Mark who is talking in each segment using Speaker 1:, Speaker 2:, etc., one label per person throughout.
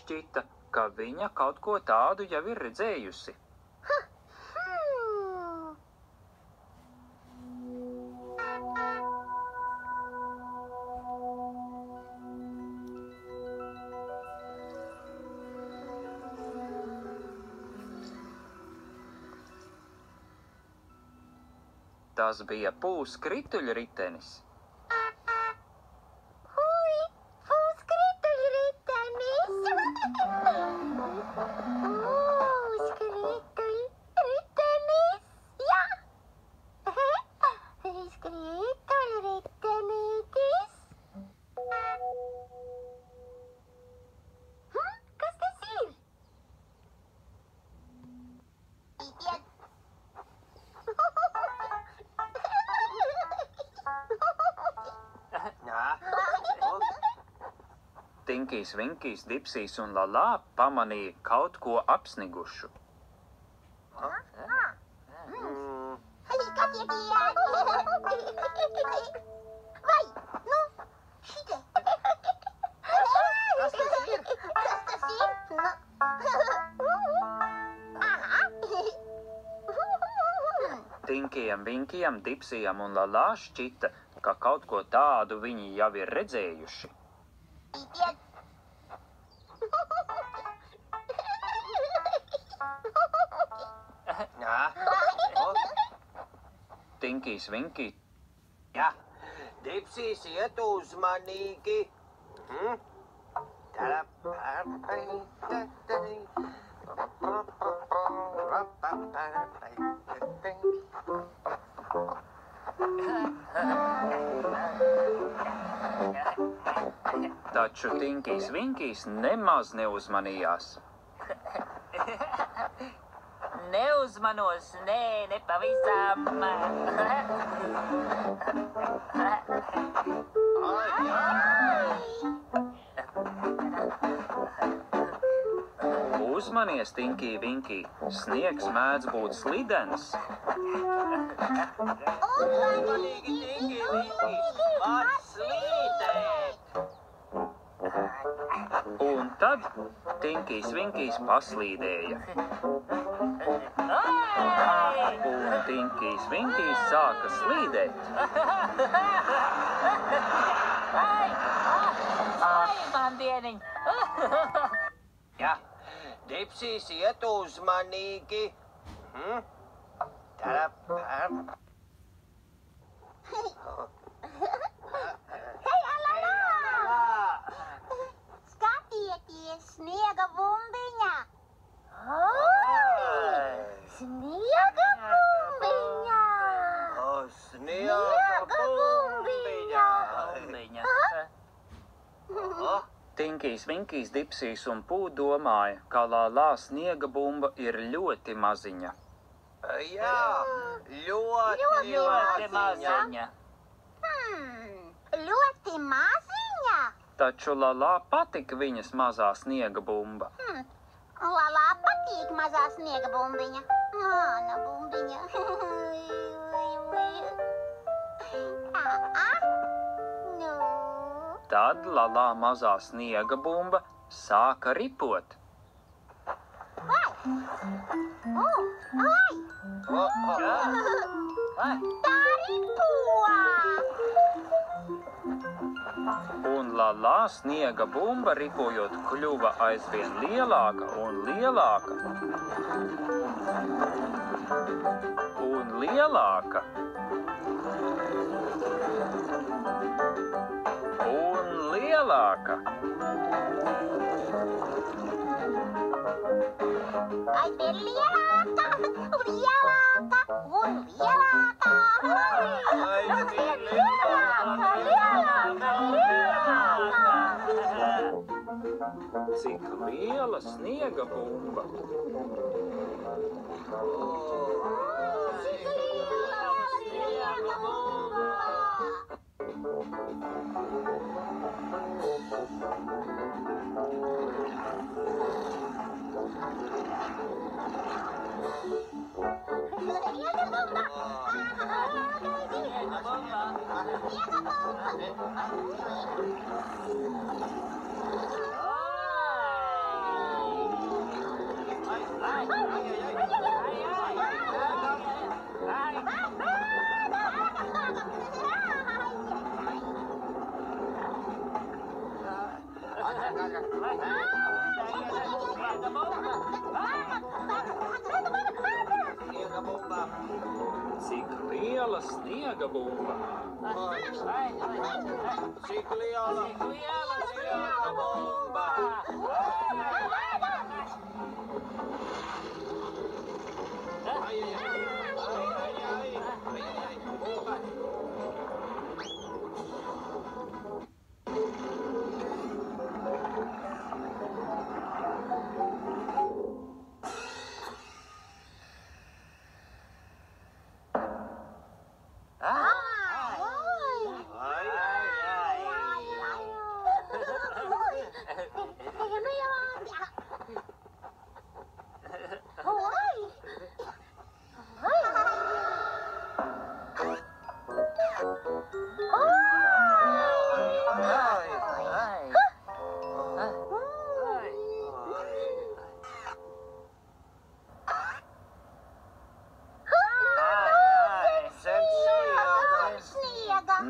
Speaker 1: šķita, ka viņa kaut ko tādu jau ir redzējusi. Tas bija Pūs krituļritenis.
Speaker 2: Hui, Pūs krituļritenis! Pūs krituļritenis! Jā! Pūs krituļritenītis! Kas tas ir?
Speaker 1: Tinkijs, Vinkijs, Dipsijs un Lalā pamanīja kaut ko apsnigušu.
Speaker 2: Vai, nu, šitie.
Speaker 3: Kas tas ir?
Speaker 2: Kas tas ir? Aha.
Speaker 1: Tinkijam, Vinkijam, Dipsijam un Lalā šķita, ka kaut ko tādu viņi jau ir redzējuši. Tinkijs, Vinkijs.
Speaker 3: Jā, Dipsijs iet uzmanīgi.
Speaker 1: Taču Tinkijs, Vinkijs nemaz neuzmanījās.
Speaker 4: Neuzmanos, nepavisam.
Speaker 1: Uzmanies, Tinkij, Vinkij, sniegs mēdz būt slidens.
Speaker 3: Uzmanīgi, Tinkij, Vinkij, var slīdēt.
Speaker 1: Un tad Tinkijs, Vinkijs paslīdēja. Un Tinkijs, Vinkijs sāka slīdēt.
Speaker 4: Man dieniņ.
Speaker 3: Jā, Dipsijs iet uzmanīgi.
Speaker 2: Skatieties, sniega bumbiņa! Sniega bumbiņa!
Speaker 3: Sniega bumbiņa!
Speaker 1: Tinkijs, Vinkijs, Dipsijs un Pū domāja, ka Lalā sniega bumba ir ļoti maziņa.
Speaker 3: Jā, ļoti maziņa.
Speaker 2: Ļoti maziņa?
Speaker 1: Taču Lalā patika viņas mazā sniega bumba.
Speaker 2: Lalā patīk mazā sniega bumbiņa. Mana bumbiņa. Nu.
Speaker 1: Tad Lalā mazā sniega bumba sāka ripot.
Speaker 2: Vai! Tā ripo!
Speaker 1: Un Lalā sniega bumba ripojot kļuva aizvien lielāka un lielāka. Un lielāka. Un lielāka.
Speaker 2: Aizvien lielāka, lielāka un lielāka. Aizvien lielāka, lielāka, lielāka.
Speaker 1: Cik liela sniega bumba.
Speaker 2: Cik liela sniega bumba.
Speaker 3: Sniega bumba.
Speaker 1: Cik liela sniega bumba?
Speaker 3: Cik liela sniega bumba. Ai, ai, ai. Bumba.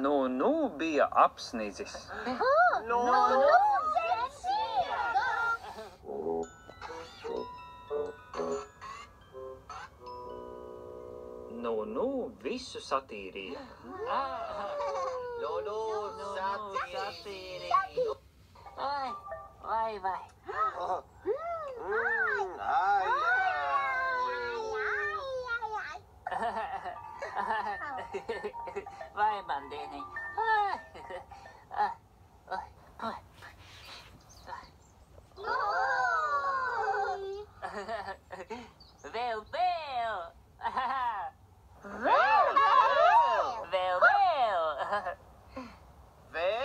Speaker 1: Nu bija apsnidzis. Nu visu satīrīja.
Speaker 4: Satīri. Vai. Vai, bandēni.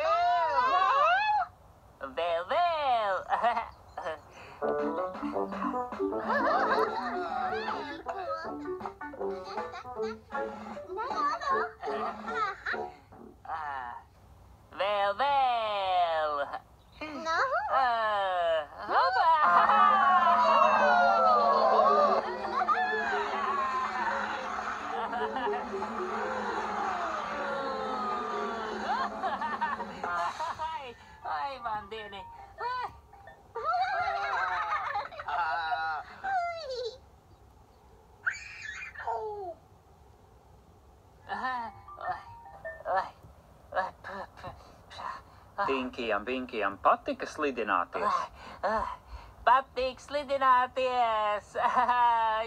Speaker 4: Vēl. Ai, bandēni.
Speaker 1: Tinkijam patika slidināties.
Speaker 4: Patīk slidināties.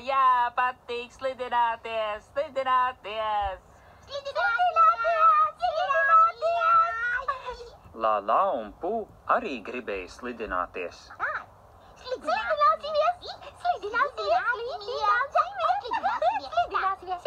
Speaker 4: Jā, patīk slidināties.
Speaker 1: Lālā un Pū arī gribēja slidināties.
Speaker 2: Slidināsimies!